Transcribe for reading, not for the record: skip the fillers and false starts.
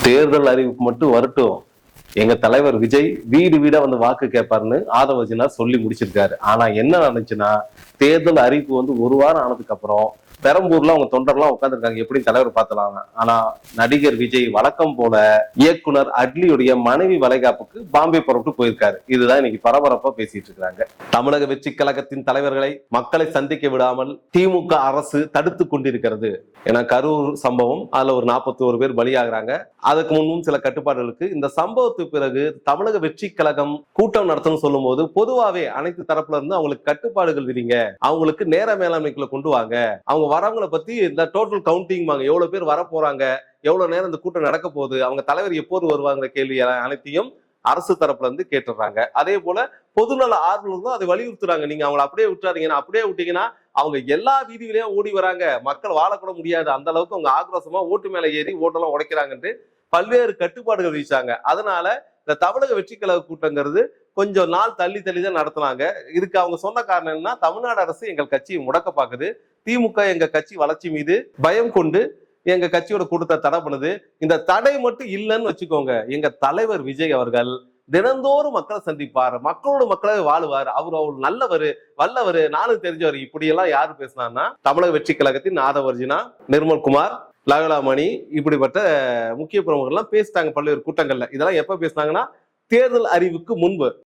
தேர்தல் அறிவிப்பு மட்டும் வரட்டும், எங்க தலைவர் விஜய் வீடு வீடா வந்து வாக்கு கேட்பாருன்னு ஆதவர்ஜினார் சொல்லி முடிச்சிருக்காரு. ஆனா என்ன நடந்துச்சுன்னா, தேர்தல் அறிவிப்பு வந்து ஒரு வாரம் ஆனதுக்கு அப்புறம் பெரம்பூர்ல அவங்க தொண்டர்லாம் உட்காந்துருக்காங்க, எப்படி தலைவர் பார்த்தலாம். ஆனா நடிகர் விஜய் வழக்கம் போல இயக்குனர் அட்லியுடைய மனைவி வளைகாப்புக்கு பாம்பே புறப்பட்டு போயிருக்காரு. இதுதான் இன்னைக்கு பரபரப்பா பேசிட்டு இருக்காங்க. தமிழக வெற்றி கழகத்தின் தலைவர்களை மக்களை சந்திக்க விடாமல் திமுக அரசு தடுத்து கொண்டிருக்கிறது. ஏன்னா கரூர் சம்பவம், அதுல ஒரு 41 பேர் பலியாகிறாங்க. அதுக்கு முன்னும் சில கட்டுப்பாடுகளுக்கு. இந்த சம்பவத்துக்கு பிறகு தமிழக வெற்றி கழகம் கூட்டம் நடத்தணும்னு சொல்லும் போது பொதுவாவே அனைத்து தரப்புல இருந்து அவங்களுக்கு கட்டுப்பாடுகள் விதிங்க, அவங்களுக்கு நேர மேலாண்மைக்குள்ள கொண்டு வாங்க, அவங்க வரவங்களை பத்தி இந்த டோட்டல் கவுண்டிங் வாங்க, எவ்வளவு பேர் வர போறாங்க, எவ்வளவு நேரம் இந்த கூட்டம் நடக்க போகுது, அவங்க தலைவர் எப்போது வருவாங்கிற கேள்வி அனைத்தையும் அரசு தரப்புல இருந்து கேட்டுறாங்க. அதே போல பொதுநல ஆர்வலர்களும் அதை வலியுறுத்துறாங்க. நீங்க அவங்களை அப்படியே விட்டுறாதீங்கன்னா, அப்படியே விட்டீங்கன்னா அவங்க எல்லா வீதிகளையும் ஓடி வராங்க, மக்கள் வாழக்கூட முடியாது, அந்த அளவுக்கு அவங்க ஆக்ரோஷமா ஓட்டு மேல ஏறி ஓட்டெல்லாம் உடைக்கிறாங்கன்ட்டு பல்வேறு கட்டுப்பாடுகள் விதிச்சாங்க. அதனால இந்த தமிழக வெற்றி கழக கூட்டங்கிறது கொஞ்சம் நாள் தள்ளி தான் நடத்தினாங்க. இதுக்கு அவங்க சொன்ன காரணம் என்னன்னா, தமிழ்நாடு அரசு எங்கள் கட்சியை முடக்க பாக்குது, திமுக எங்க கட்சி வளர்ச்சி மீது பயம் கொண்டு எங்க கட்சியோட கூட்டத்தை தடை பண்ணுது. இந்த தடை மட்டும் இல்லைன்னு வச்சுக்கோங்க, எங்க தலைவர் விஜய் அவர்கள் தினந்தோறும் மக்களை சந்திப்பார், மக்களோட மக்களாவே வாழுவார், அவர் நல்லவர், வல்லவர், நானும் தெரிஞ்சவர். இப்படி எல்லாம் யாரு பேசினான்னா தமிழக வெற்றி கழகத்தின் ஆதவர்ஜினா, நிர்மல்குமார், லயோலாமணி, இப்படிப்பட்ட முக்கிய பிரமுகர்கள் எல்லாம் பேசிட்டாங்க பல்வேறு கூட்டங்கள்ல. இதெல்லாம் எப்ப பேசினாங்கன்னா தேர்தல் அறிவுக்கு முன்பு.